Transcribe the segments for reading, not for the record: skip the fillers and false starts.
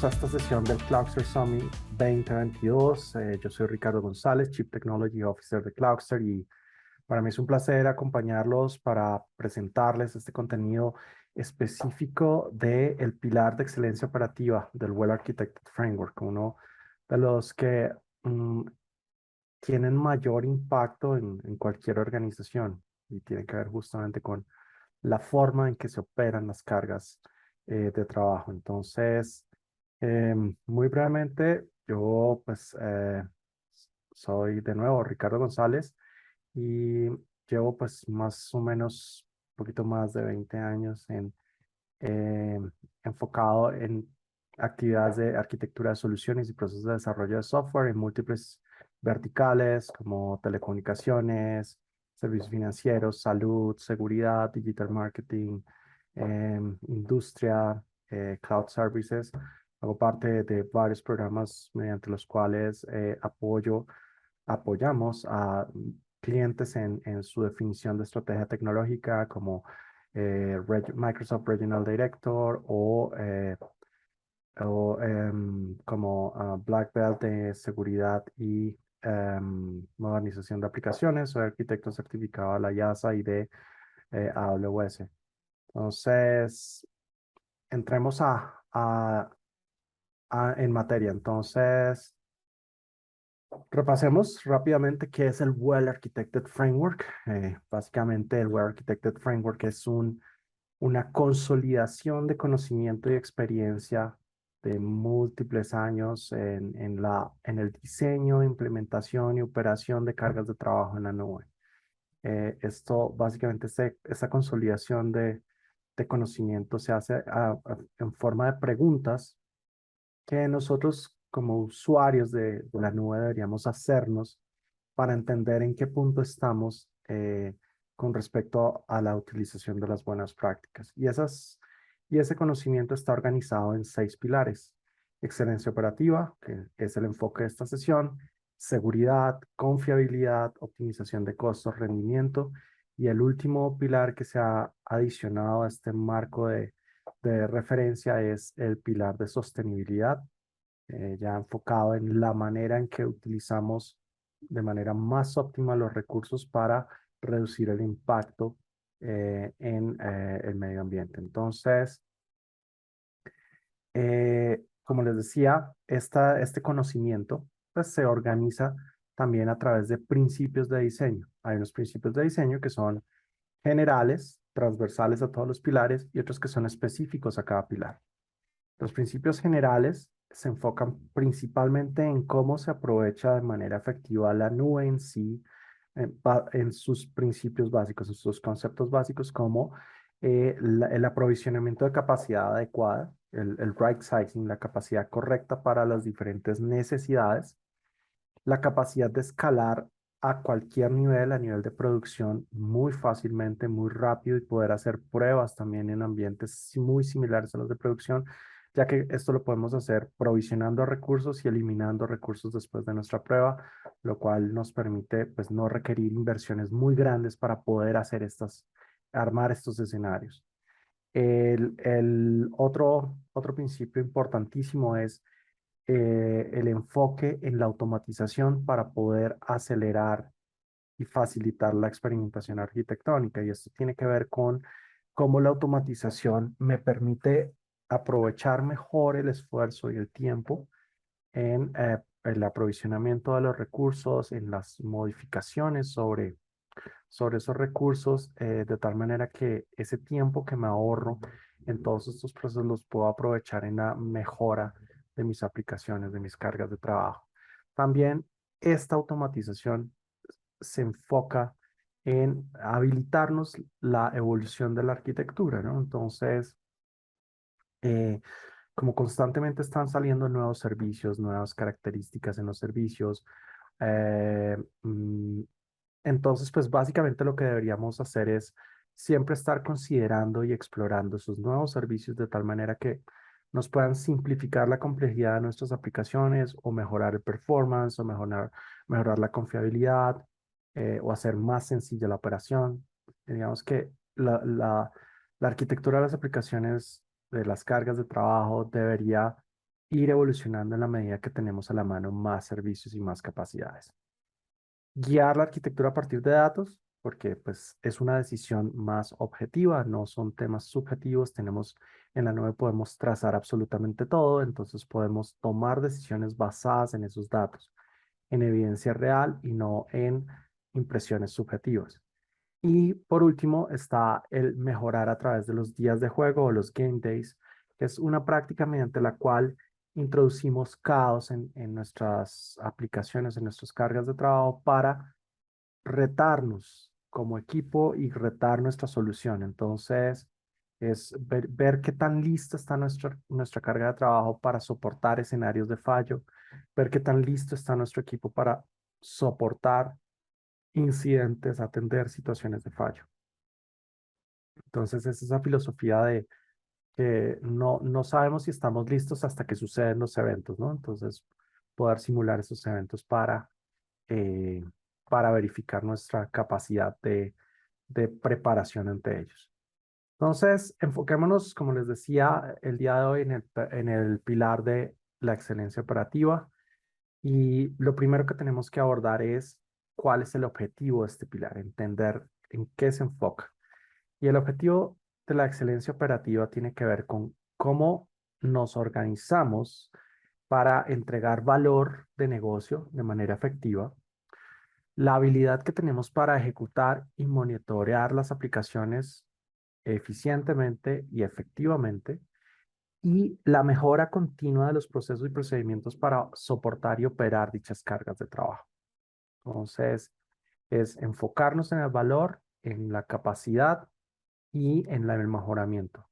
Bienvenidos a esta sesión del Cloudster Summit 2022. Yo soy Ricardo González, Chief Technology Officer de Cloudster, y para mí es un placer acompañarlos para presentarles este contenido específico del pilar de excelencia operativa del Well Architected Framework, uno de los que mm, tienen mayor impacto en cualquier organización, y tiene que ver justamente con la forma en que se operan las cargas de trabajo. Entonces, muy brevemente, yo pues soy de nuevo Ricardo González y llevo pues más o menos un poquito más de 20 años eh, enfocado en actividades de arquitectura de soluciones y procesos de desarrollo de software en múltiples verticales como telecomunicaciones, servicios financieros, salud, seguridad, digital marketing, industria, cloud services. Hago parte de varios programas mediante los cuales apoyamos a clientes en su definición de estrategia tecnológica como Microsoft Regional Director o como Black Belt de seguridad y modernización de aplicaciones. Soy arquitecto certificado de la IASA y de AWS. Entonces, entremos en materia. Entonces, repasemos rápidamente qué es el Well Architected Framework. Básicamente, el Well Architected Framework es una consolidación de conocimiento y experiencia de múltiples años en el diseño, implementación y operación de cargas de trabajo en la nube. Esto básicamente, esta consolidación de conocimiento se hace en forma de preguntas que nosotros como usuarios de la nube deberíamos hacernos para entender en qué punto estamos con respecto a la utilización de las buenas prácticas. Y ese conocimiento está organizado en 6 pilares: excelencia operativa, que es el enfoque de esta sesión; seguridad, confiabilidad, optimización de costos, rendimiento; y el último pilar que se ha adicionado a este marco de referencia es el pilar de sostenibilidad, ya enfocado en la manera en que utilizamos de manera más óptima los recursos para reducir el impacto en el medio ambiente. Entonces, como les decía, este conocimiento pues, se organiza también a través de principios de diseño. Hay unos principios de diseño que son generales, transversales a todos los pilares, y otros que son específicos a cada pilar. Los principios generales se enfocan principalmente en cómo se aprovecha de manera efectiva la nube en sí, en sus principios básicos, en sus conceptos básicos, como el aprovisionamiento de capacidad adecuada, el right sizing, la capacidad correcta para las diferentes necesidades, la capacidad de escalar a cualquier nivel, a nivel de producción, muy fácilmente, muy rápido, y poder hacer pruebas también en ambientes muy similares a los de producción, ya que esto lo podemos hacer provisionando recursos y eliminando recursos después de nuestra prueba, lo cual nos permite pues no requerir inversiones muy grandes para poder armar estos escenarios. El otro principio importantísimo es el enfoque en la automatización para poder acelerar y facilitar la experimentación arquitectónica. Y esto tiene que ver con cómo la automatización me permite aprovechar mejor el esfuerzo y el tiempo en el aprovisionamiento de los recursos, en las modificaciones sobre esos recursos, de tal manera que ese tiempo que me ahorro en todos estos procesos los puedo aprovechar en la mejora de mis aplicaciones, de mis cargas de trabajo. También esta automatización se enfoca en habilitarnos la evolución de la arquitectura, ¿no? Entonces, eh, como constantemente están saliendo nuevos servicios, nuevas características en los servicios, eh, mm, entonces, pues básicamente lo que deberíamos hacer es siempre estar considerando y explorando esos nuevos servicios de tal manera que nos puedan simplificar la complejidad de nuestras aplicaciones, o mejorar el performance, o mejorar la confiabilidad, o hacer más sencilla la operación. Digamos que la arquitectura de las aplicaciones, de las cargas de trabajo, debería ir evolucionando en la medida que tenemos a la mano más servicios y más capacidades. Guiar la arquitectura a partir de datos, porque pues es una decisión más objetiva, no son temas subjetivos, tenemos en la nube podemos trazar absolutamente todo, entonces podemos tomar decisiones basadas en esos datos, en evidencia real y no en impresiones subjetivas. Y por último está el mejorar a través de los días de juego o los game days, que es una práctica mediante la cual introducimos caos en nuestras aplicaciones, en nuestras cargas de trabajo para retarnos como equipo y retar nuestra solución. Entonces, es ver qué tan lista está nuestra carga de trabajo para soportar escenarios de fallo, ver qué tan listo está nuestro equipo para soportar incidentes, atender situaciones de fallo. Entonces, es esa filosofía de que no sabemos si estamos listos hasta que suceden los eventos, ¿no? Entonces, poder simular esos eventos eh, para verificar nuestra capacidad de preparación ante ellos. Entonces, enfoquémonos, como les decía, el día de hoy en el pilar de la excelencia operativa. Y lo primero que tenemos que abordar es cuál es el objetivo de este pilar, entender en qué se enfoca. Y el objetivo de la excelencia operativa tiene que ver con cómo nos organizamos para entregar valor de negocio de manera efectiva, la habilidad que tenemos para ejecutar y monitorear las aplicaciones eficientemente y efectivamente, y la mejora continua de los procesos y procedimientos para soportar y operar dichas cargas de trabajo. Entonces, es enfocarnos en el valor, en la capacidad y en el mejoramiento.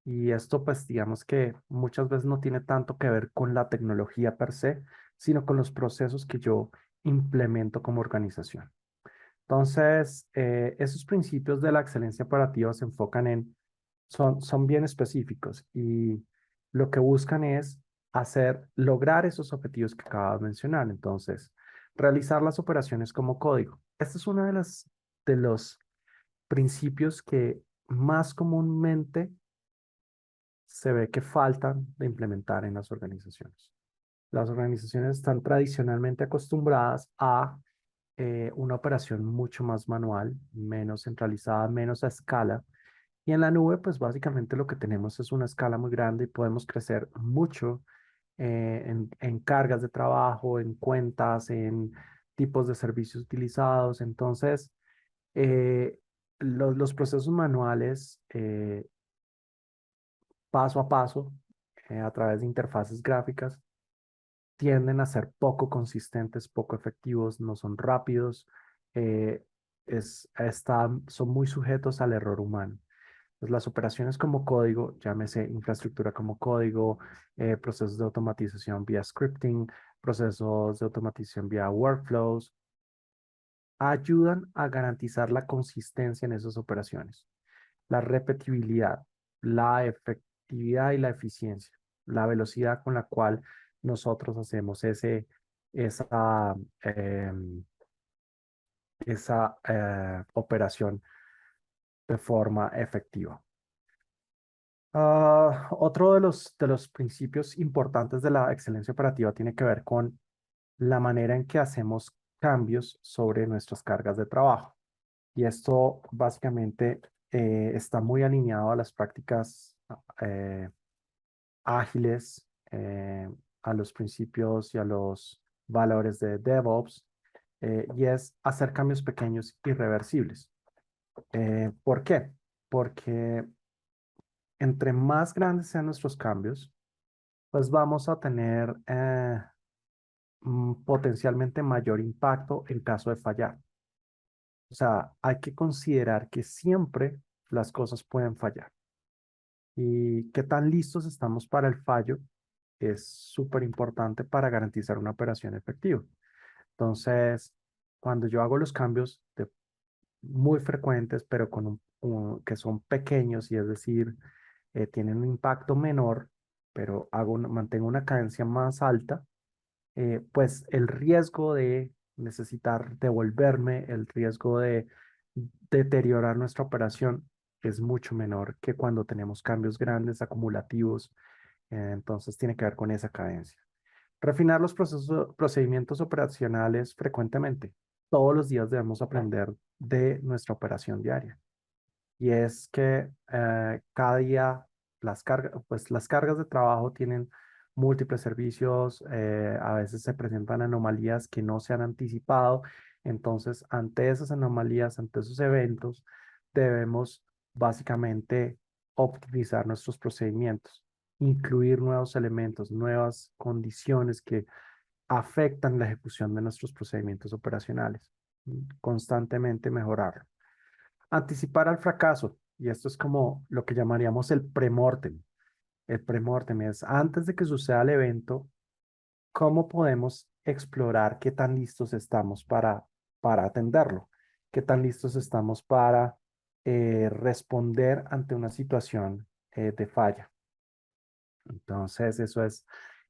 Y esto, pues, digamos que muchas veces no tiene tanto que ver con la tecnología per se, sino con los procesos que yo implemento como organización. Entonces, esos principios de la excelencia operativa se enfocan son bien específicos y lo que buscan es lograr esos objetivos que acabo de mencionar. Entonces, realizar las operaciones como código. Este es uno de los principios que más comúnmente se ve que faltan de implementar en las organizaciones. Las organizaciones están tradicionalmente acostumbradas a una operación mucho más manual, menos centralizada, menos a escala. Y en la nube, pues básicamente lo que tenemos es una escala muy grande y podemos crecer mucho en cargas de trabajo, en cuentas, en tipos de servicios utilizados. Entonces, eh, los procesos manuales, paso a paso, a través de interfaces gráficas, tienden a ser poco consistentes, poco efectivos, no son rápidos, eh, son muy sujetos al error humano. Pues las operaciones como código, llámese infraestructura como código, procesos de automatización vía scripting, procesos de automatización vía workflows, ayudan a garantizar la consistencia en esas operaciones, la repetibilidad, la efectividad y la eficiencia, la velocidad con la cual nosotros hacemos esa, em, esa operación de forma efectiva. Otro de los principios importantes de la excelencia operativa tiene que ver con la manera en que hacemos cambios sobre nuestras cargas de trabajo. Y esto básicamente está muy alineado a las prácticas eh, ágiles, a los principios y a los valores de DevOps, y es hacer cambios pequeños y reversibles. ¿Por qué? Porque entre más grandes sean nuestros cambios, pues vamos a tener potencialmente mayor impacto en caso de fallar. O sea, hay que considerar que siempre las cosas pueden fallar. Y qué tan listos estamos para el fallo es súper importante para garantizar una operación efectiva. Entonces, cuando yo hago los cambios muy frecuentes, pero que son pequeños, y es decir, tienen un impacto menor, pero mantengo una cadencia más alta, pues el riesgo de necesitar devolverme, el riesgo de deteriorar nuestra operación es mucho menor que cuando tenemos cambios grandes, acumulativos, Entonces tiene que ver con esa cadencia. Refinar los procedimientos operacionales frecuentemente. Todos los días debemos aprender de nuestra operación diaria. Y es que cada día pues las cargas de trabajo tienen múltiples servicios, a veces se presentan anomalías que no se han anticipado. Entonces, ante esas anomalías, ante esos eventos, debemos básicamente optimizar nuestros procedimientos, incluir nuevos elementos, nuevas condiciones que afectan la ejecución de nuestros procedimientos operacionales. Constantemente mejorarlo. Anticipar al fracaso, y esto es como lo que llamaríamos el premortem. El premortem es antes de que suceda el evento, ¿cómo podemos explorar qué tan listos estamos para atenderlo? ¿Qué tan listos estamos para responder ante una situación de falla? Entonces, eso es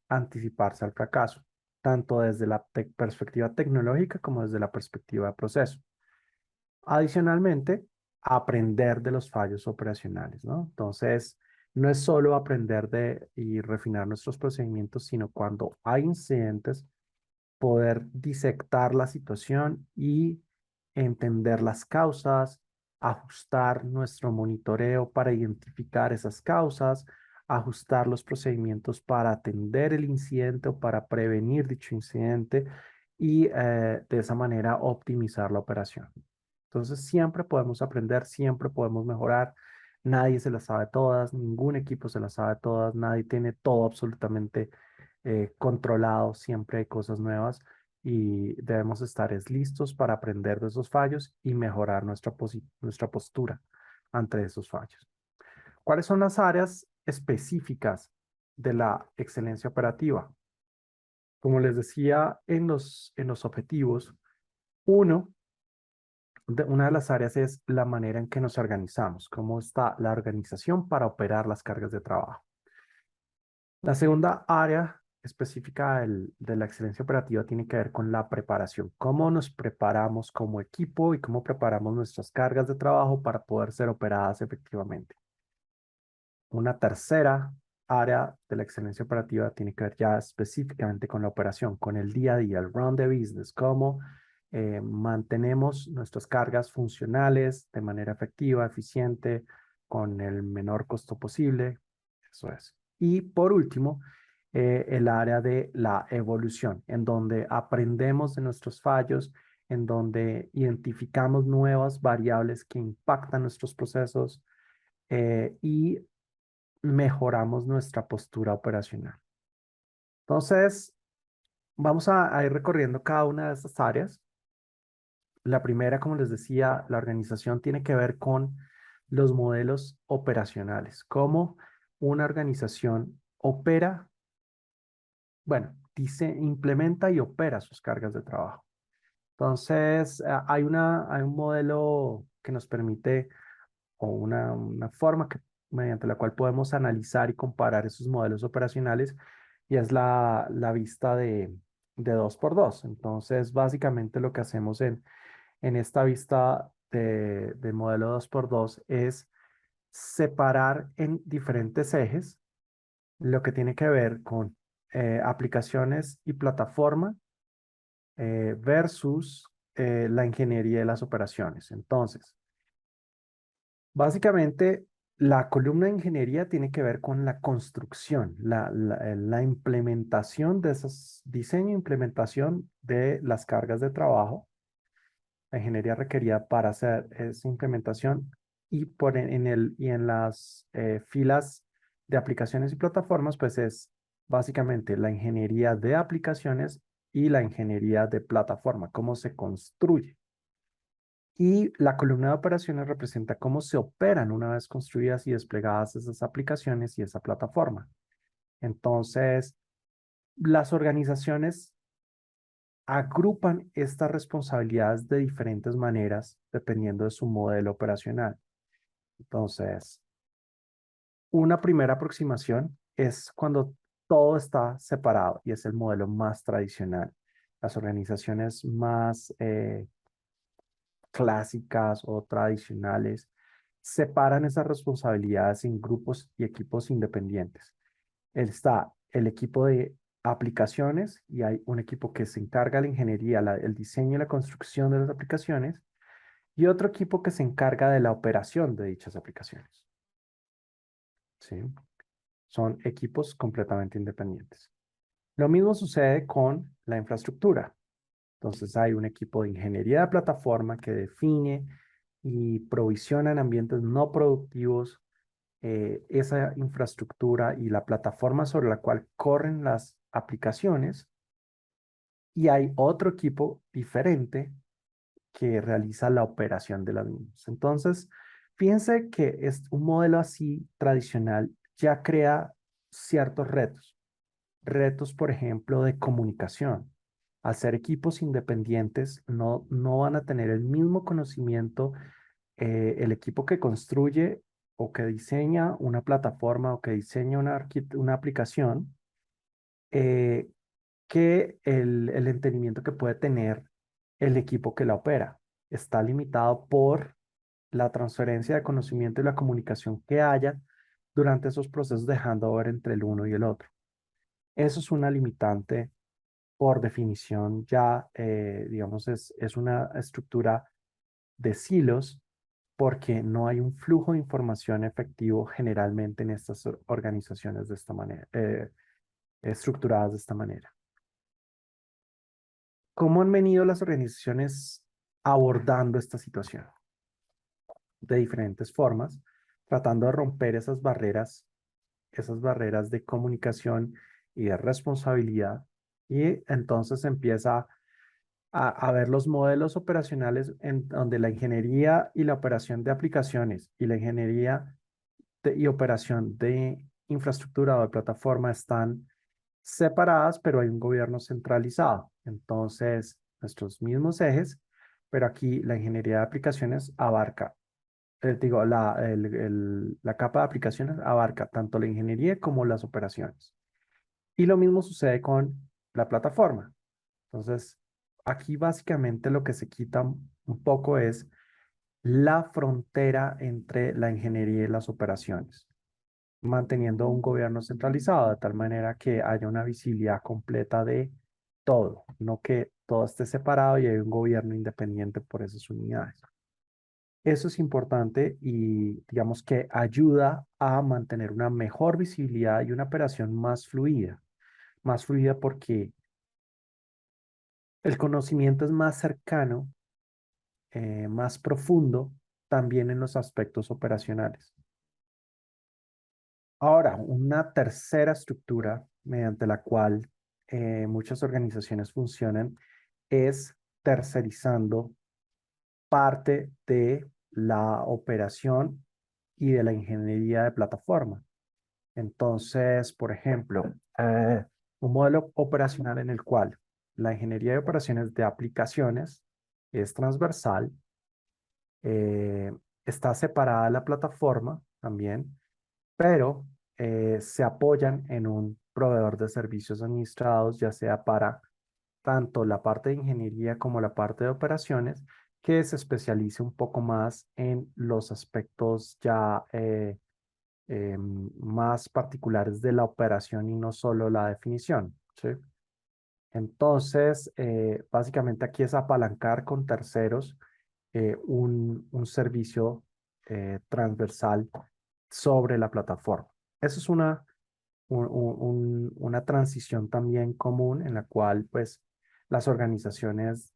anticiparse al fracaso, tanto desde la perspectiva tecnológica como desde la perspectiva de proceso. Adicionalmente, aprender de los fallos operacionales, ¿no? Entonces, no es solo aprender de y refinar nuestros procedimientos, sino cuando hay incidentes, poder disectar la situación y entender las causas, ajustar nuestro monitoreo para identificar esas causas, ajustar los procedimientos para atender el incidente o para prevenir dicho incidente y de esa manera optimizar la operación. Entonces, siempre podemos aprender, siempre podemos mejorar. Nadie se las sabe todas, ningún equipo se las sabe todas, nadie tiene todo absolutamente controlado, siempre hay cosas nuevas y debemos estar listos para aprender de esos fallos y mejorar nuestra postura ante esos fallos. ¿Cuáles son las áreas específicas de la excelencia operativa? Como les decía en los objetivos, uno, una de las áreas es la manera en que nos organizamos, cómo está la organización para operar las cargas de trabajo. La segunda área específica de la excelencia operativa tiene que ver con la preparación, cómo nos preparamos como equipo y cómo preparamos nuestras cargas de trabajo para poder ser operadas efectivamente. Una tercera área de la excelencia operativa tiene que ver ya específicamente con la operación, con el día a día, el run the business, cómo mantenemos nuestras cargas funcionales de manera efectiva, eficiente, con el menor costo posible. Eso es. Y por último, el área de la evolución, en donde aprendemos de nuestros fallos, en donde identificamos nuevas variables que impactan nuestros procesos y mejoramos nuestra postura operacional. Entonces, vamos a ir recorriendo cada una de estas áreas. La primera, como les decía, la organización tiene que ver con los modelos operacionales, cómo una organización opera, bueno, dice, implementa y opera sus cargas de trabajo. Entonces, hay un modelo que nos permite, o una forma mediante la cual podemos analizar y comparar esos modelos operacionales, y es la vista de dos por dos. Entonces, básicamente lo que hacemos en esta vista de modelo dos por dos es separar en diferentes ejes lo que tiene que ver con aplicaciones y plataforma versus la ingeniería de las operaciones. Entonces, básicamente, la columna de ingeniería tiene que ver con la construcción, la implementación de esos diseño e implementación de las cargas de trabajo, la ingeniería requerida para hacer esa implementación y, y en las filas de aplicaciones y plataformas, pues es básicamente la ingeniería de aplicaciones y la ingeniería de plataforma, cómo se construye. Y la columna de operaciones representa cómo se operan una vez construidas y desplegadas esas aplicaciones y esa plataforma. Entonces, las organizaciones agrupan estas responsabilidades de diferentes maneras dependiendo de su modelo operacional. Entonces, una primera aproximación es cuando todo está separado y es el modelo más tradicional. Las organizaciones más clásicas o tradicionales separan esas responsabilidades en grupos y equipos independientes. Está el equipo de aplicaciones y hay un equipo que se encarga de la ingeniería, el diseño y la construcción de las aplicaciones y otro equipo que se encarga de la operación de dichas aplicaciones. ¿Sí? Son equipos completamente independientes. Lo mismo sucede con la infraestructura. Entonces hay un equipo de ingeniería de plataforma que define y provisiona en ambientes no productivos esa infraestructura y la plataforma sobre la cual corren las aplicaciones. Y hay otro equipo diferente que realiza la operación de las mismas. Entonces, fíjense que es un modelo así tradicional ya crea ciertos retos. Retos, por ejemplo, de comunicación. Al ser equipos independientes, no van a tener el mismo conocimiento el equipo que construye o que diseña una plataforma o que diseña una aplicación eh, que el entendimiento que puede tener el equipo que la opera. Está limitado por la transferencia de conocimiento y la comunicación que haya durante esos procesos dejando ver entre el uno y el otro. Eso es una limitante por definición ya, digamos, es una estructura de silos porque no hay un flujo de información efectivo generalmente en estas organizaciones de esta manera, estructuradas de esta manera. ¿Cómo han venido las organizaciones abordando esta situación? De diferentes formas, tratando de romper esas barreras de comunicación y de responsabilidad, y entonces empieza a ver los modelos operacionales en donde la ingeniería y la operación de aplicaciones y la ingeniería y operación de infraestructura o de plataforma están separadas, pero hay un gobierno centralizado. Entonces, nuestros mismos ejes, pero aquí la ingeniería de aplicaciones abarca, digo, la capa de aplicaciones abarca tanto la ingeniería como las operaciones. Y lo mismo sucede con la plataforma. Entonces, aquí básicamente lo que se quita un poco es la frontera entre la ingeniería y las operaciones, manteniendo un gobierno centralizado de tal manera que haya una visibilidad completa de todo, no que todo esté separado y hay un gobierno independiente por esas unidades. Eso es importante y digamos que ayuda a mantener una mejor visibilidad y una operación más fluida porque el conocimiento es más cercano, más profundo también en los aspectos operacionales. Ahora, una tercera estructura mediante la cual muchas organizaciones funcionan es tercerizando parte de la operación y de la ingeniería de plataforma. Entonces, por ejemplo, un modelo operacional en el cual la ingeniería de operaciones de aplicaciones es transversal, eh, está separada de la plataforma también, pero se apoyan en un proveedor de servicios administrados, ya sea para tanto la parte de ingeniería como la parte de operaciones, que se especialice un poco más en los aspectos ya más particulares de la operación y no solo la definición, ¿sí? Entonces, básicamente aquí es apalancar con terceros un servicio transversal sobre la plataforma. Eso es una transición también común en la cual pues las organizaciones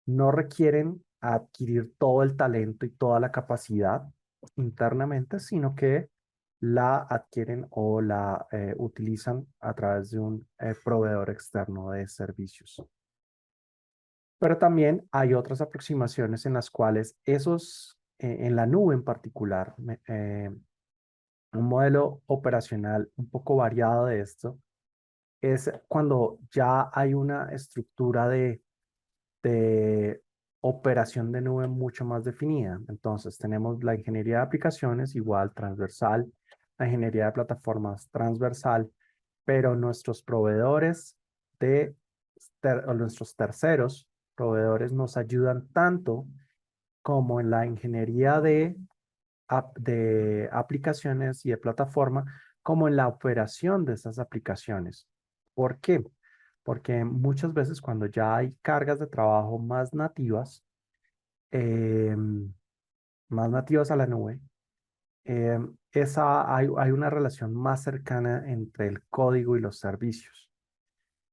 no requieren adquirir todo el talento y toda la capacidad internamente, sino que la adquieren o la utilizan a través de un proveedor externo de servicios. Pero también hay otras aproximaciones en las cuales en la nube en particular, un modelo operacional un poco variado de esto, es cuando ya hay una estructura de operación de nube mucho más definida. Entonces, tenemos la ingeniería de aplicaciones igual transversal, la ingeniería de plataformas transversal, pero nuestros proveedores o nuestros terceros proveedores nos ayudan tanto como en la ingeniería de aplicaciones y de plataforma, como en la operación de esas aplicaciones. ¿Por qué? Porque muchas veces cuando ya hay cargas de trabajo más nativas a la nube, hay una relación más cercana entre el código y los servicios.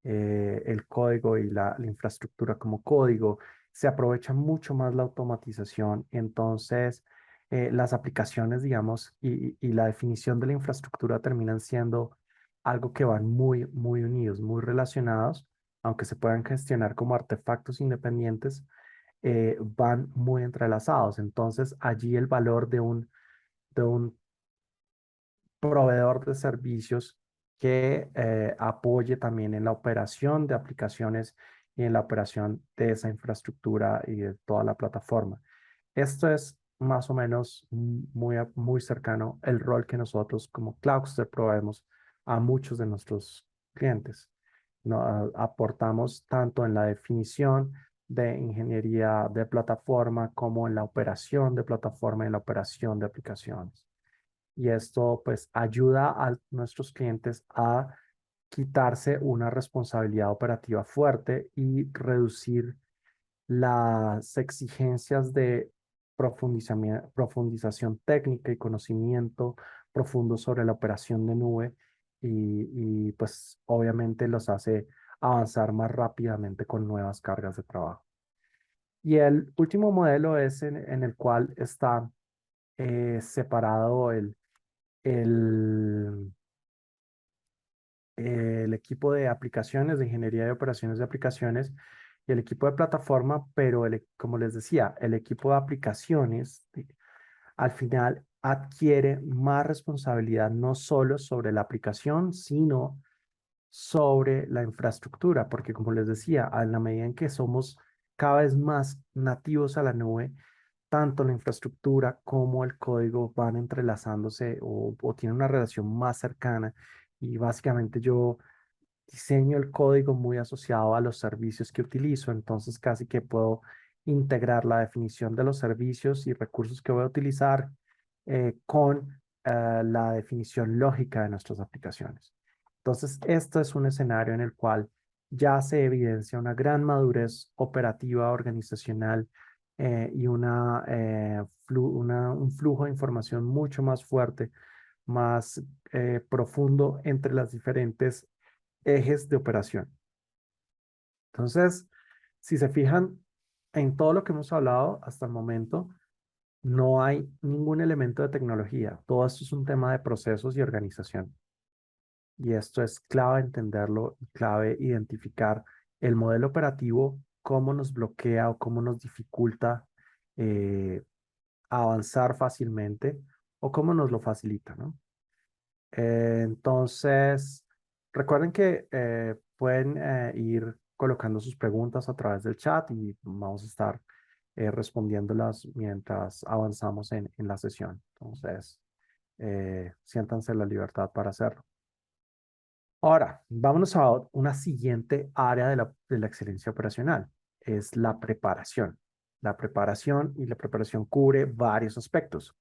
El código y la infraestructura como código, se aprovecha mucho más la automatización. Entonces, las aplicaciones, digamos, y la definición de la infraestructura terminan siendo algo que van muy, muy unidos, muy relacionados, aunque se puedan gestionar como artefactos independientes, van muy entrelazados. Entonces, allí el valor de un proveedor de servicios que apoye también en la operación de aplicaciones y en la operación de esa infraestructura y de toda la plataforma. Esto es más o menos muy cercano el rol que nosotros como Cloudster proveemos a muchos de nuestros clientes. No, aportamos tanto en la definición de ingeniería de plataforma como en la operación de plataforma y en la operación de aplicaciones. Y esto pues ayuda a nuestros clientes a quitarse una responsabilidad operativa fuerte y reducir las exigencias de profundización técnica y conocimiento profundo sobre la operación de nube pues obviamente los hace avanzar más rápidamente con nuevas cargas de trabajo. Y el último modelo es en el cual está separado el, el equipo de aplicaciones, de ingeniería de operaciones de aplicaciones y el equipo de plataforma, pero como les decía, el equipo de aplicaciones al final adquiere más responsabilidad no solo sobre la aplicación, sino sobre la infraestructura, porque como les decía, a la medida en que somos cada vez más nativos a la nube, tanto la infraestructura como el código van entrelazándose o tienen una relación más cercana y básicamente yo diseño el código muy asociado a los servicios que utilizo, entonces casi que puedo integrar la definición de los servicios y recursos que voy a utilizar con la definición lógica de nuestras aplicaciones. Entonces, esto es un escenario en el cual ya se evidencia una gran madurez operativa, organizacional y un flujo de información mucho más fuerte, más profundo entre las diferentes ejes de operación. Entonces, si se fijan en todo lo que hemos hablado hasta el momento, no hay ningún elemento de tecnología. Todo esto es un tema de procesos y organización. Y esto es clave entenderlo y clave identificar el modelo operativo, cómo nos bloquea o cómo nos dificulta eh, avanzar fácilmente o cómo nos lo facilita, ¿no? Entonces, recuerden que pueden ir colocando sus preguntas a través del chat y vamos a estar respondiéndolas mientras avanzamos en la sesión. Entonces, siéntanse la libertad para hacerlo. Ahora, vámonos a una siguiente área de la excelencia operacional, es la preparación. La preparación cubre varios aspectos.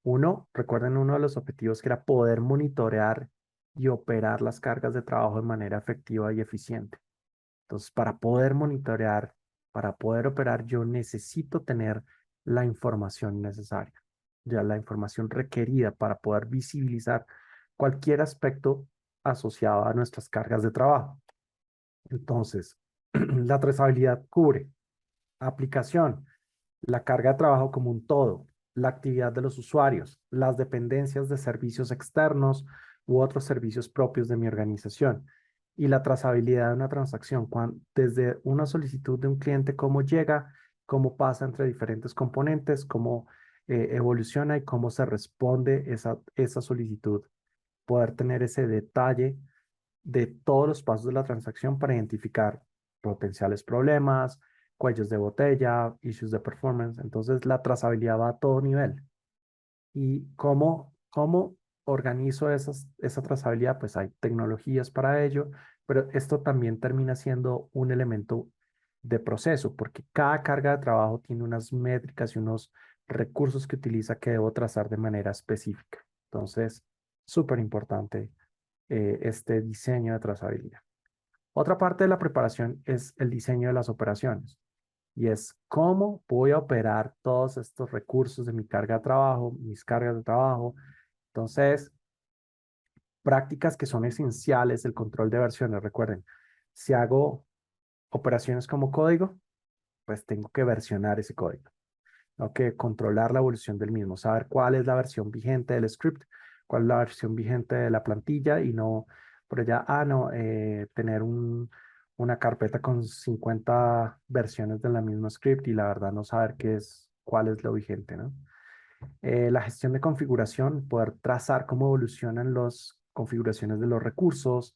Uno, recuerden uno de los objetivos que era poder monitorear y operar las cargas de trabajo de manera efectiva y eficiente. Entonces, para poder monitorear, para poder operar, yo necesito tener la información necesaria, ya la información requerida para poder visibilizar cualquier aspecto asociado a nuestras cargas de trabajo. Entonces, la trazabilidad cubre aplicación, la carga de trabajo como un todo, la actividad de los usuarios, las dependencias de servicios externos u otros servicios propios de mi organización y la trazabilidad de una transacción, desde una solicitud de un cliente, cómo llega, cómo pasa entre diferentes componentes, cómo evoluciona y cómo se responde esa solicitud. Poder tener ese detalle de todos los pasos de la transacción para identificar potenciales problemas, cuellos de botella, issues de performance. Entonces, la trazabilidad va a todo nivel. ¿Y cómo organizo esa trazabilidad? Pues hay tecnologías para ello, pero esto también termina siendo un elemento de proceso, porque cada carga de trabajo tiene unas métricas y unos recursos que utiliza que debo trazar de manera específica. Entonces, Súper importante este diseño de trazabilidad. Otra parte de la preparación es el diseño de las operaciones y es cómo voy a operar todos estos recursos de mi carga de trabajo, mis cargas de trabajo. Entonces, prácticas que son esenciales, el control de versiones. Recuerden, si hago operaciones como código, pues tengo que versionar ese código. Tengo que controlar la evolución del mismo, saber cuál es la versión vigente del script, cuál es la versión vigente de la plantilla y no por allá, no, tener una carpeta con 50 versiones de la misma script y la verdad no saber cuál es lo vigente, ¿no? La gestión de configuración, poder trazar cómo evolucionan las configuraciones de los recursos,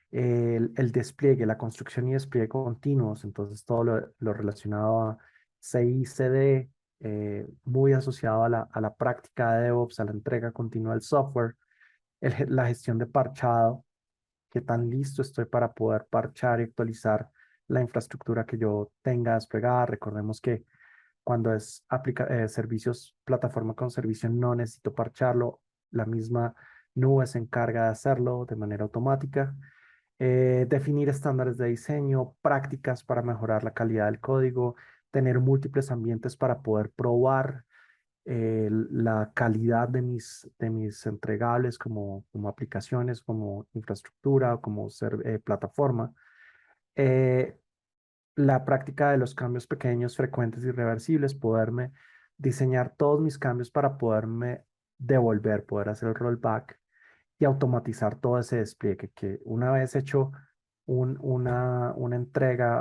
el despliegue, la construcción y despliegue continuos, entonces todo lo relacionado a CI, CD, muy asociado a la práctica de DevOps, a la entrega continua del software, la gestión de parchado, qué tan listo estoy para poder parchar y actualizar la infraestructura que yo tenga desplegada. Recordemos que cuando es servicios, plataforma con servicio, no necesito parcharlo. La misma nube se encarga de hacerlo de manera automática. Definir estándares de diseño, prácticas para mejorar la calidad del código, tener múltiples ambientes para poder probar la calidad de mis entregables como aplicaciones, como infraestructura, como plataforma. Eh, la práctica de los cambios pequeños, frecuentes y reversibles, poderme diseñar todos mis cambios para poderme devolver, poder hacer el rollback y automatizar todo ese despliegue, que una vez hecho una entrega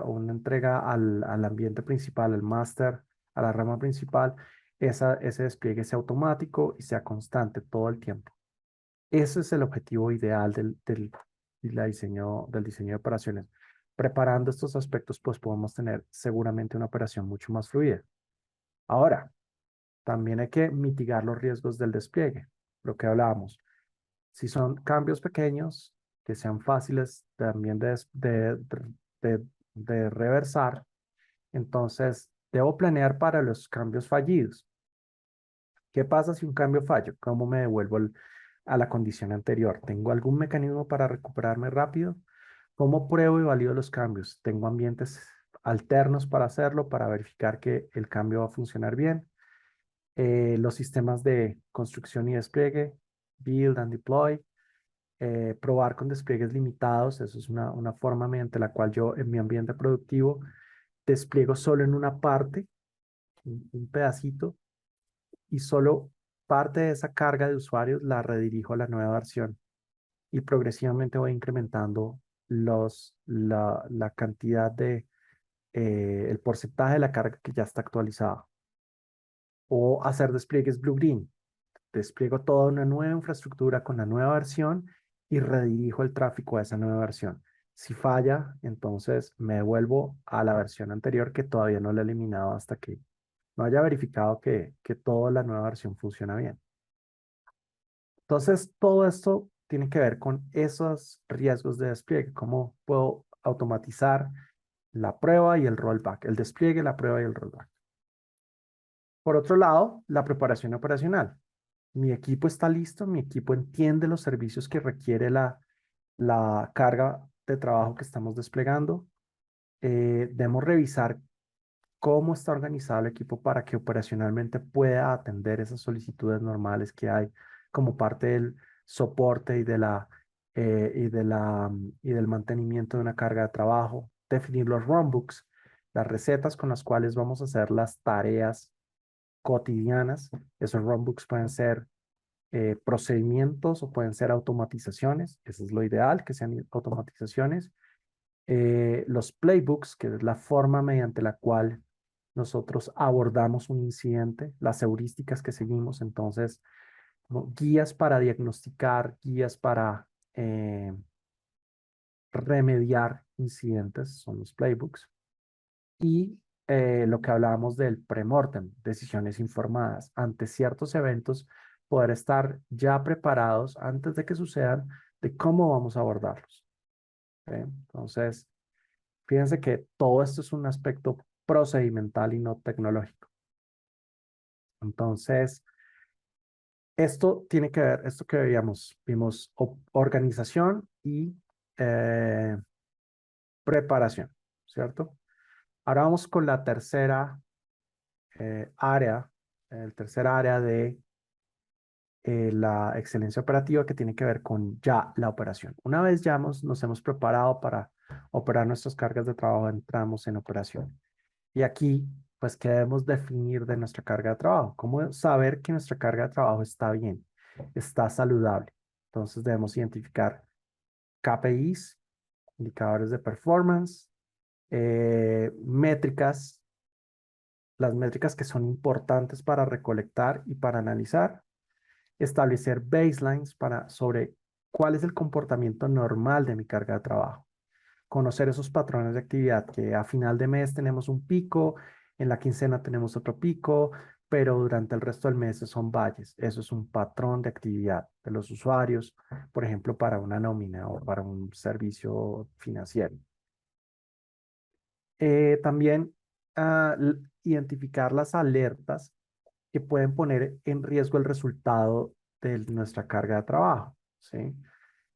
al ambiente principal, al master, a la rama principal, ese despliegue sea automático y sea constante todo el tiempo. Ese es el objetivo ideal del diseño de operaciones. Preparando estos aspectos, pues podemos tener seguramente una operación mucho más fluida. Ahora, también hay que mitigar los riesgos del despliegue, lo que hablábamos. Si son cambios pequeños, que sean fáciles también de reversar, entonces debo planear para los cambios fallidos. ¿Qué pasa si un cambio falla? ¿Cómo me devuelvo a la condición anterior? ¿Tengo algún mecanismo para recuperarme rápido? ¿Cómo pruebo y valido los cambios? ¿Tengo ambientes alternos para hacerlo, para verificar que el cambio va a funcionar bien? Los sistemas de construcción y despliegue, build and deploy, probar con despliegues limitados. Eso es una forma mediante la cual yo en mi ambiente productivo despliego solo en una parte, un pedacito, y solo parte de esa carga de usuarios la redirijo a la nueva versión y progresivamente voy incrementando la cantidad el porcentaje de la carga que ya está actualizada. O hacer despliegues blue-green. Despliego toda una nueva infraestructura con la nueva versión y redirijo el tráfico a esa nueva versión. Si falla, entonces me devuelvo a la versión anterior que todavía no la he eliminado hasta que no haya verificado que toda la nueva versión funciona bien. Entonces, todo esto tiene que ver con esos riesgos de despliegue, cómo puedo automatizar la prueba y el rollback, el despliegue, la prueba y el rollback. Por otro lado, la preparación operacional. Mi equipo está listo, mi equipo entiende los servicios que requiere la carga de trabajo que estamos desplegando. Debemos revisar cómo está organizado el equipo para que operacionalmente pueda atender esas solicitudes normales que hay como parte del soporte y del mantenimiento de una carga de trabajo. Definir los runbooks, las recetas con las cuales vamos a hacer las tareas cotidianas. Esos runbooks pueden ser procedimientos o pueden ser automatizaciones. Eso es lo ideal, que sean automatizaciones. Los playbooks, que es la forma mediante la cual nosotros abordamos un incidente, las heurísticas que seguimos, entonces, guías para diagnosticar, guías para remediar incidentes, son los playbooks. Y lo que hablábamos del premortem, decisiones informadas. Ante ciertos eventos, poder estar ya preparados antes de que sucedan de cómo vamos a abordarlos. ¿Ok? Entonces, fíjense que todo esto es un aspecto procedimental y no tecnológico. Entonces, Esto tiene que ver, esto que vimos organización y eh, preparación, ¿cierto? Ahora vamos con la tercera área, el tercer área de la excelencia operativa que tiene que ver con ya la operación. Una vez ya nos hemos preparado para operar nuestras cargas de trabajo, entramos en operación. Y aquí, pues, ¿qué debemos definir de nuestra carga de trabajo? ¿Cómo saber que nuestra carga de trabajo está bien, está saludable? Entonces debemos identificar KPIs, indicadores de performance, métricas, las métricas que son importantes para recolectar y para analizar, establecer baselines sobre cuál es el comportamiento normal de mi carga de trabajo, conocer esos patrones de actividad que a final de mes tenemos un pico, en la quincena tenemos otro pico, pero durante el resto del mes son valles. Eso es un patrón de actividad de los usuarios, por ejemplo, para una nómina o para un servicio financiero. También identificar las alertas que pueden poner en riesgo el resultado de nuestra carga de trabajo, ¿sí?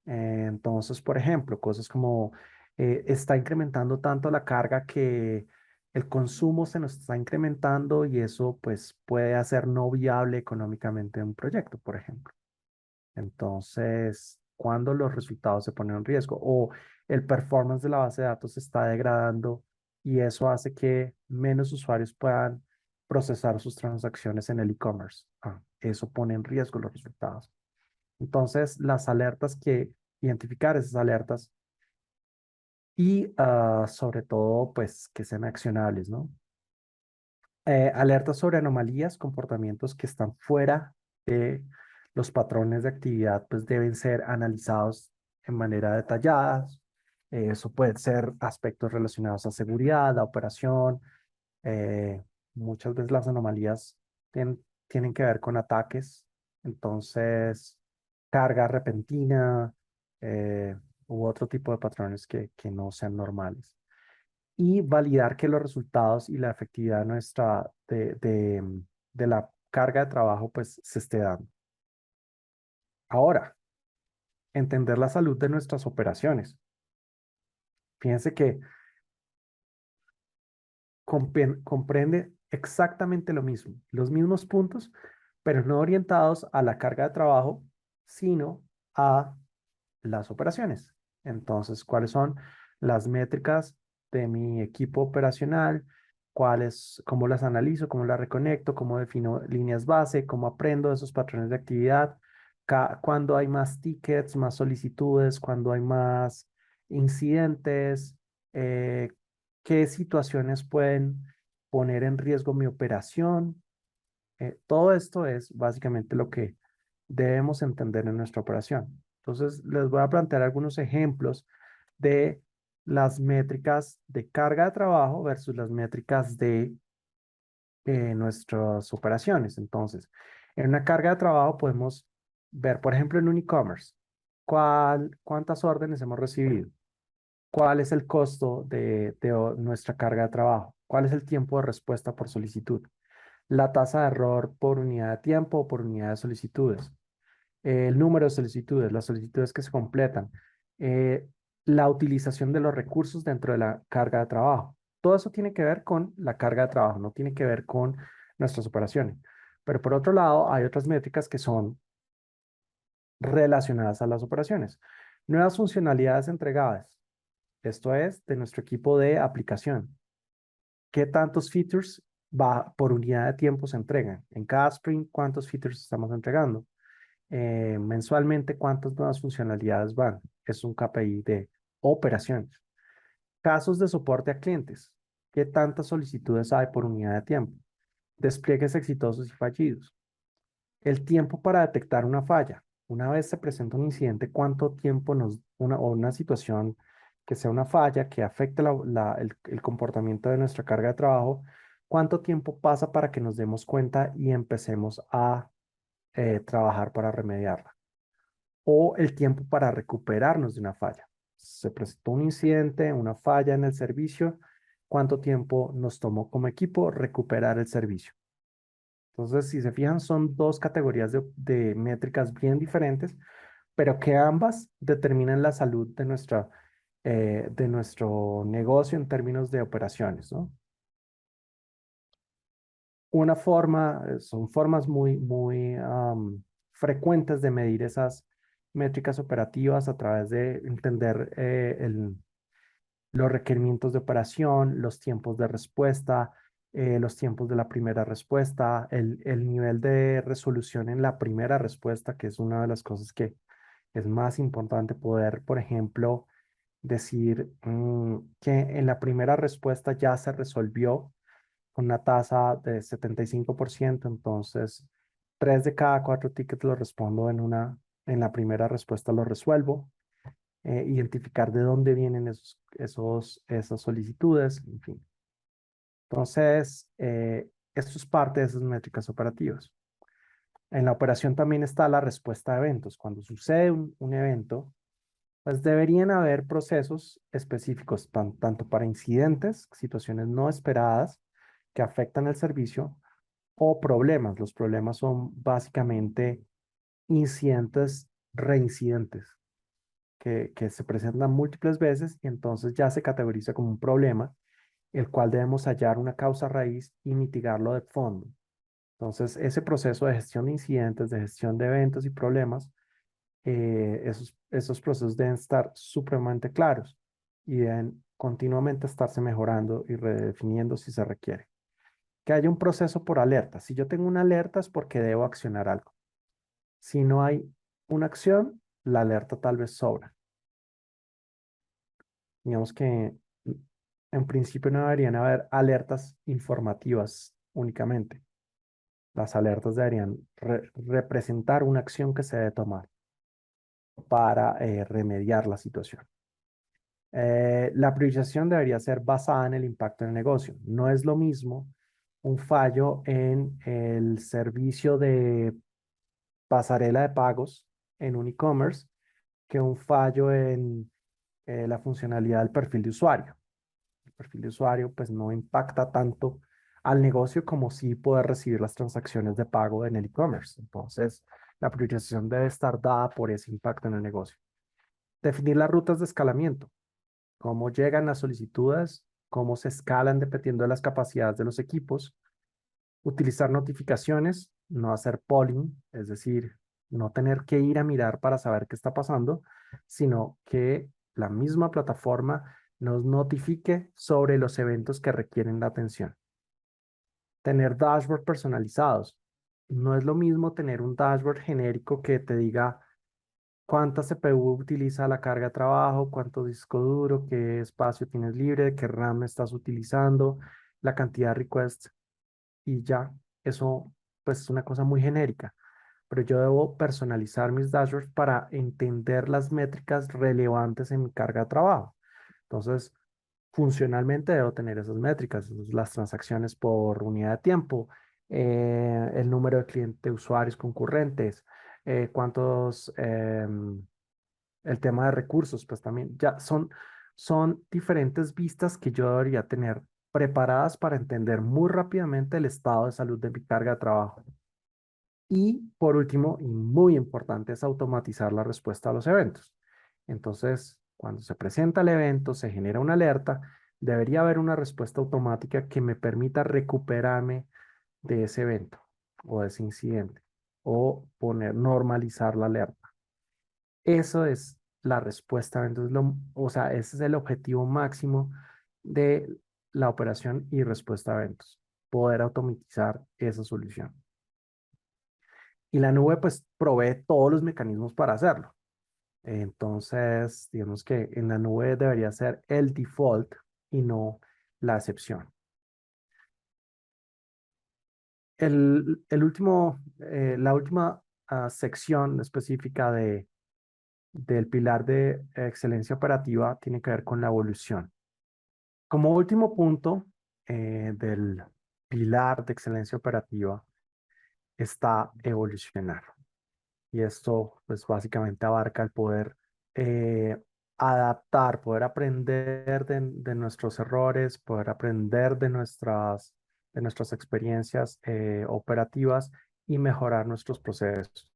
Entonces, por ejemplo, cosas como está incrementando tanto la carga que el consumo se nos está incrementando y eso pues puede hacer no viable económicamente un proyecto, por ejemplo. Entonces, cuando los resultados se ponen en riesgo o el performance de la base de datos se está degradando y eso hace que menos usuarios puedan procesar sus transacciones en el e-commerce. Eso pone en riesgo los resultados. Entonces, las alertas identificar esas alertas y sobre todo, pues, que sean accionables, ¿no? Alertas sobre anomalías, comportamientos que están fuera de los patrones de actividad, pues deben ser analizados en manera detallada. Eso pueden ser aspectos relacionados a seguridad, a operación. eh, Muchas veces las anomalías tienen que ver con ataques, entonces carga repentina eh, u otro tipo de patrones que no sean normales y validar que los resultados y la efectividad nuestra de la carga de trabajo pues se esté dando. Ahora, entender la salud de nuestras operaciones. Fíjense que comprende exactamente lo mismo, los mismos puntos, pero no orientados a la carga de trabajo, sino a las operaciones. Entonces, ¿cuáles son las métricas de mi equipo operacional? ¿Cómo las analizo? ¿Cómo las reconecto? ¿Cómo defino líneas base? ¿Cómo aprendo esos patrones de actividad? ¿Cuándo hay más tickets, más solicitudes? ¿Cuándo hay más incidentes? Eh, ¿Qué situaciones pueden poner en riesgo mi operación? Todo esto es básicamente lo que debemos entender en nuestra operación. Entonces, les voy a plantear algunos ejemplos de las métricas de carga de trabajo versus las métricas de nuestras operaciones. Entonces, en una carga de trabajo podemos ver, por ejemplo, en un e-commerce, cuántas órdenes hemos recibido, cuál es el costo de nuestra carga de trabajo, cuál es el tiempo de respuesta por solicitud, la tasa de error por unidad de tiempo o por unidad de solicitudes, el número de solicitudes, las solicitudes que se completan, eh, la utilización de los recursos dentro de la carga de trabajo. Todo eso tiene que ver con la carga de trabajo, no tiene que ver con nuestras operaciones. Pero por otro lado, hay otras métricas que son relacionadas a las operaciones. Nuevas funcionalidades entregadas. Esto es de nuestro equipo de aplicación. ¿Qué tantos features por unidad de tiempo se entregan? En cada sprint, ¿cuántos features estamos entregando? Mensualmente, ¿cuántas nuevas funcionalidades van? Es un KPI de operaciones. Casos de soporte a clientes. ¿Qué tantas solicitudes hay por unidad de tiempo? Despliegues exitosos y fallidos. El tiempo para detectar una falla. Una vez se presenta un incidente, ¿cuánto tiempo o una situación que sea una falla que afecte el comportamiento de nuestra carga de trabajo? ¿Cuánto tiempo pasa para que nos demos cuenta y empecemos a trabajar para remediarla? O el tiempo para recuperarnos de una falla. Se presentó un incidente, una falla en el servicio, ¿cuánto tiempo nos tomó como equipo recuperar el servicio? Entonces, si se fijan, son dos categorías de métricas bien diferentes, pero que ambas determinan la salud de nuestro negocio en términos de operaciones, ¿no? Una forma, son formas muy frecuentes de medir esas métricas operativas a través de entender los requerimientos de operación, los tiempos de respuesta, los tiempos de la primera respuesta, el nivel de resolución en la primera respuesta, que es una de las cosas que es más importante poder, por ejemplo, decir que en la primera respuesta ya se resolvió con una tasa de 75%, entonces 3 de cada 4 tickets los respondo en la primera respuesta los resuelvo, identificar de dónde vienen esas solicitudes, en fin. Entonces, esto es parte de esas métricas operativas. En la operación también está la respuesta a eventos. Cuando sucede un evento, pues deberían haber procesos específicos tanto para incidentes, situaciones no esperadas que afectan el servicio, o problemas. Los problemas son básicamente incidentes reincidentes que se presentan múltiples veces y entonces ya se categoriza como un problema, el cual debemos hallar una causa raíz y mitigarlo de fondo. Entonces, ese proceso de gestión de incidentes, de gestión de eventos y problemas, esos procesos deben estar supremamente claros y deben continuamente estarse mejorando y redefiniendo si se requiere. Que haya un proceso por alerta. Si yo tengo una alerta es porque debo accionar algo. Si no hay una acción, la alerta tal vez sobra. Digamos que en principio no deberían haber alertas informativas únicamente. Las alertas deberían representar una acción que se debe tomar para remediar la situación. La priorización debería ser basada en el impacto en el negocio. No es lo mismo un fallo en el servicio de pasarela de pagos en un e-commerce que un fallo en la funcionalidad del perfil de usuario. El perfil de usuario pues no impacta tanto al negocio como sí poder recibir las transacciones de pago en el e-commerce. Entonces, la priorización debe estar dada por ese impacto en el negocio. Definir las rutas de escalamiento, cómo llegan las solicitudes, cómo se escalan dependiendo de las capacidades de los equipos, utilizar notificaciones, no hacer polling, es decir, no tener que ir a mirar para saber qué está pasando, sino que la misma plataforma nos notifique sobre los eventos que requieren la atención. Tener dashboard personalizados. No es lo mismo tener un dashboard genérico que te diga cuánta CPU utiliza la carga de trabajo, cuánto disco duro, qué espacio tienes libre, qué RAM estás utilizando, la cantidad de requests y ya. Eso pues es una cosa muy genérica, pero yo debo personalizar mis dashboards para entender las métricas relevantes en mi carga de trabajo. Entonces, funcionalmente debo tener esas métricas, las transacciones por unidad de tiempo, el número de clientes, usuarios concurrentes, cuántos, el tema de recursos, pues también ya son diferentes vistas que yo debería tener preparadas para entender muy rápidamente el estado de salud de mi carga de trabajo. Y por último, y muy importante, es automatizar la respuesta a los eventos. Entonces, cuando se presenta el evento, se genera una alerta, debería haber una respuesta automática que me permita recuperarme de ese evento o de ese incidente o normalizar la alerta. Eso es la respuesta. Entonces, o sea, ese es el objetivo máximo de la operación y respuesta a eventos, poder automatizar esa solución. Y la nube pues provee todos los mecanismos para hacerlo. Entonces, digamos que en la nube debería ser el default y no la excepción. La última sección específica del pilar de excelencia operativa tiene que ver con la evolución. Como último punto del pilar de excelencia operativa está evolucionar. Y esto, pues básicamente abarca el poder eh, adaptar, poder aprender de nuestros errores, poder aprender de de nuestras experiencias operativas y mejorar nuestros procesos.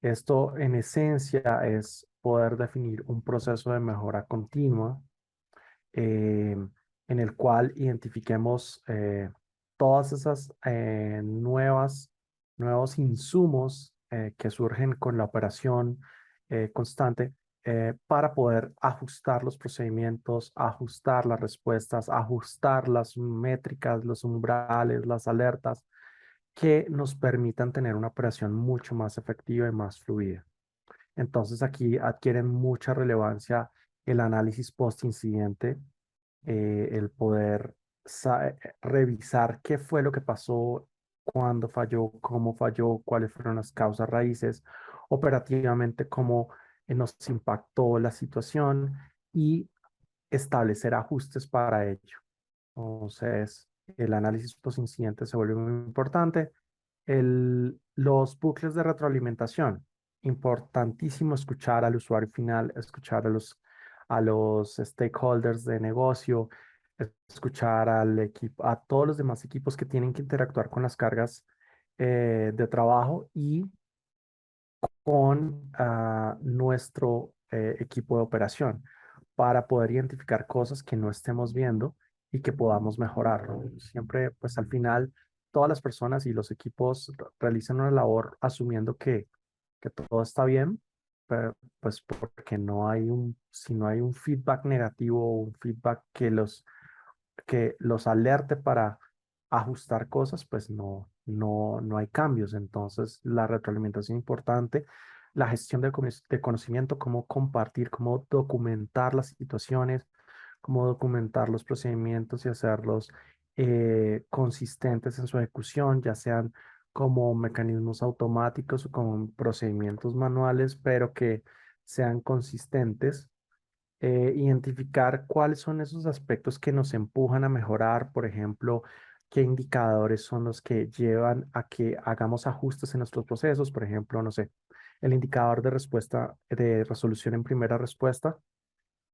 Esto en esencia es poder definir un proceso de mejora continua eh, en el cual identifiquemos todas esas nuevos insumos que surgen con la operación constante para poder ajustar los procedimientos, ajustar las respuestas, ajustar las métricas, los umbrales, las alertas que nos permitan tener una operación mucho más efectiva y más fluida. Entonces aquí adquieren mucha relevancia el análisis post-incidente, el poder revisar qué fue lo que pasó, cuándo falló, cómo falló, cuáles fueron las causas raíces, operativamente cómo nos impactó la situación y establecer ajustes para ello. Entonces, el análisis post-incidente se vuelve muy importante. Los bucles de retroalimentación. Importantísimo escuchar al usuario final, escuchar a los stakeholders de negocio, escuchar al equipo, a todos los demás equipos que tienen que interactuar con las cargas de trabajo y con nuestro equipo de operación para poder identificar cosas que no estemos viendo y que podamos mejorar, ¿no? Siempre, pues al final, todas las personas y los equipos realizan una labor asumiendo que todo está bien, pero pues porque si no hay un feedback negativo o un feedback que los alerte para ajustar cosas, pues no hay cambios. Entonces, la retroalimentación es importante, la gestión de conocimiento, cómo compartir, cómo documentar las situaciones, cómo documentar los procedimientos y hacerlos consistentes en su ejecución, ya sean como mecanismos automáticos o como procedimientos manuales, pero que sean consistentes, identificar cuáles son esos aspectos que nos empujan a mejorar, por ejemplo, qué indicadores son los que llevan a que hagamos ajustes en nuestros procesos, por ejemplo, no sé, el indicador de respuesta, de resolución en primera respuesta.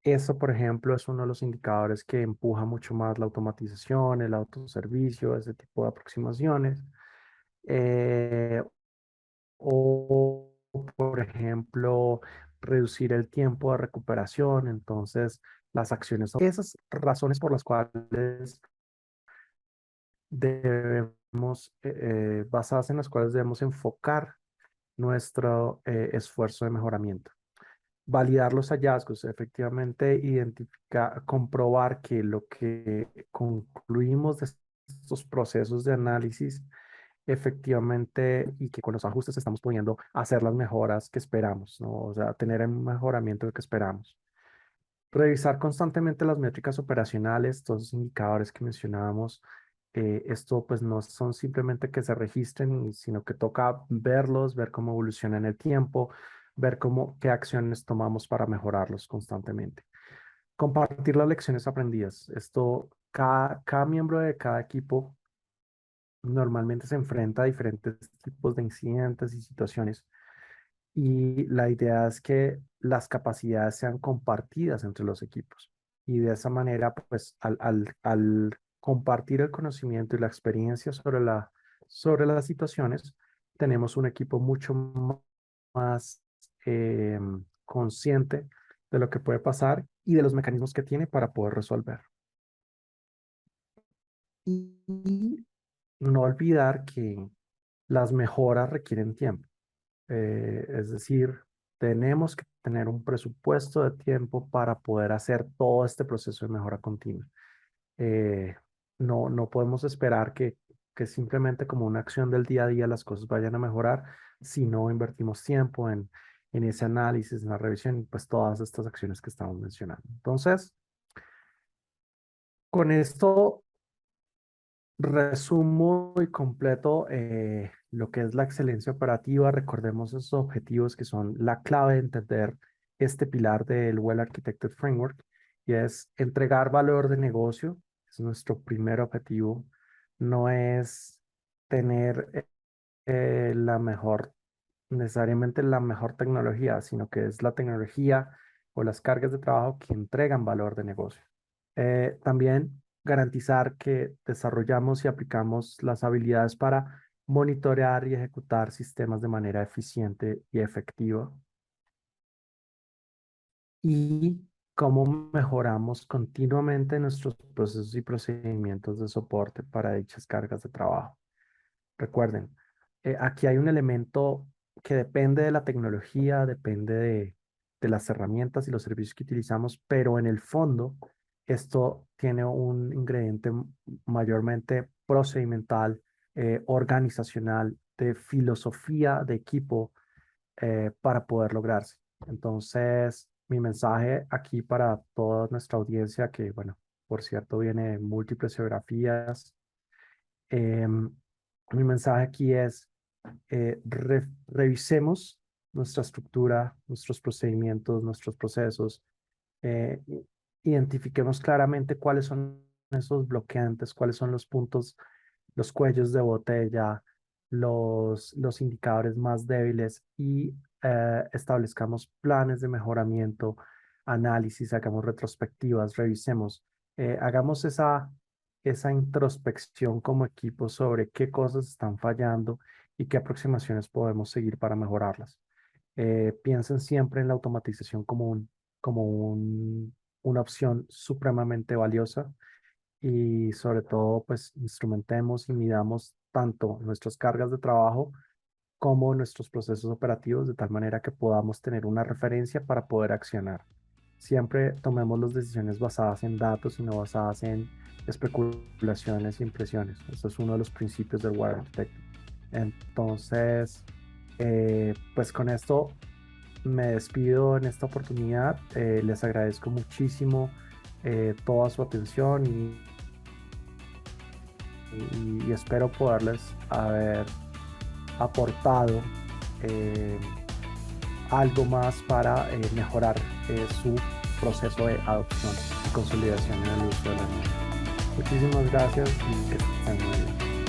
Eso, por ejemplo, es uno de los indicadores que empuja mucho más la automatización, el autoservicio, ese tipo de aproximaciones. Eh, o, por ejemplo, reducir el tiempo de recuperación. Entonces, las acciones son esas razones por las cuales debemos, basadas en las cuales debemos enfocar nuestro esfuerzo de mejoramiento. Validar los hallazgos, efectivamente, identificar, comprobar que lo que concluimos de estos procesos de análisis efectivamente y que con los ajustes estamos pudiendo hacer las mejoras que esperamos, ¿no? O sea, tener el mejoramiento que esperamos. Revisar constantemente las métricas operacionales, todos los indicadores que mencionábamos. Esto pues no son simplemente que se registren, sino que toca verlos, ver cómo evoluciona en el tiempo, ver qué acciones tomamos para mejorarlos constantemente. Compartir las lecciones aprendidas. Cada miembro de cada equipo normalmente se enfrenta a diferentes tipos de incidentes y situaciones. Y la idea es que las capacidades sean compartidas entre los equipos. Y de esa manera, pues al compartir el conocimiento y la experiencia sobre las situaciones, tenemos un equipo mucho más consciente de lo que puede pasar y de los mecanismos que tiene para poder resolver. Y no olvidar que las mejoras requieren tiempo. Es decir, tenemos que tener un presupuesto de tiempo para poder hacer todo este proceso de mejora continua. Eh, no podemos esperar que simplemente como una acción del día a día las cosas vayan a mejorar si no invertimos tiempo en ese análisis, en la revisión y pues todas estas acciones que estamos mencionando. Entonces, con esto resumo y completo lo que es la excelencia operativa. Recordemos esos objetivos que son la clave de entender este pilar del Well Architected Framework y es entregar valor de negocio. Es nuestro primer objetivo. No es tener necesariamente la mejor tecnología, sino que es la tecnología o las cargas de trabajo que entregan valor de negocio. También garantizar que desarrollamos y aplicamos las habilidades para monitorear y ejecutar sistemas de manera eficiente y efectiva, y cómo mejoramos continuamente nuestros procesos y procedimientos de soporte para dichas cargas de trabajo. Recuerden, aquí hay un elemento que depende de la tecnología, depende de las herramientas y los servicios que utilizamos, pero en el fondo esto tiene un ingrediente mayormente procedimental, organizacional, de filosofía de equipo, para poder lograrse. Entonces, mi mensaje aquí para toda nuestra audiencia, que bueno, por cierto, viene de múltiples geografías, em, mi mensaje aquí es, revisemos nuestra estructura, nuestros procedimientos, nuestros procesos, identifiquemos claramente cuáles son esos bloqueantes, cuáles son los puntos, los cuellos de botella, los indicadores más débiles, y establezcamos planes de mejoramiento, análisis, hagamos retrospectivas, revisemos, hagamos esa introspección como equipo sobre qué cosas están fallando y qué aproximaciones podemos seguir para mejorarlas. Piensen siempre en la automatización como una opción supremamente valiosa, y sobre todo pues instrumentemos y midamos tanto nuestras cargas de trabajo como nuestros procesos operativos de tal manera que podamos tener una referencia para poder accionar. Siempre tomemos las decisiones basadas en datos y no basadas en especulaciones e impresiones. Eso es uno de los principios del Water Architect. Entonces, pues con esto me despido en esta oportunidad. Les agradezco muchísimo toda su atención, y espero poderles haber aportado eh, algo más para mejorar su proceso de adopción y consolidación en el uso de la nube. Muchísimas gracias y que estén muy bien.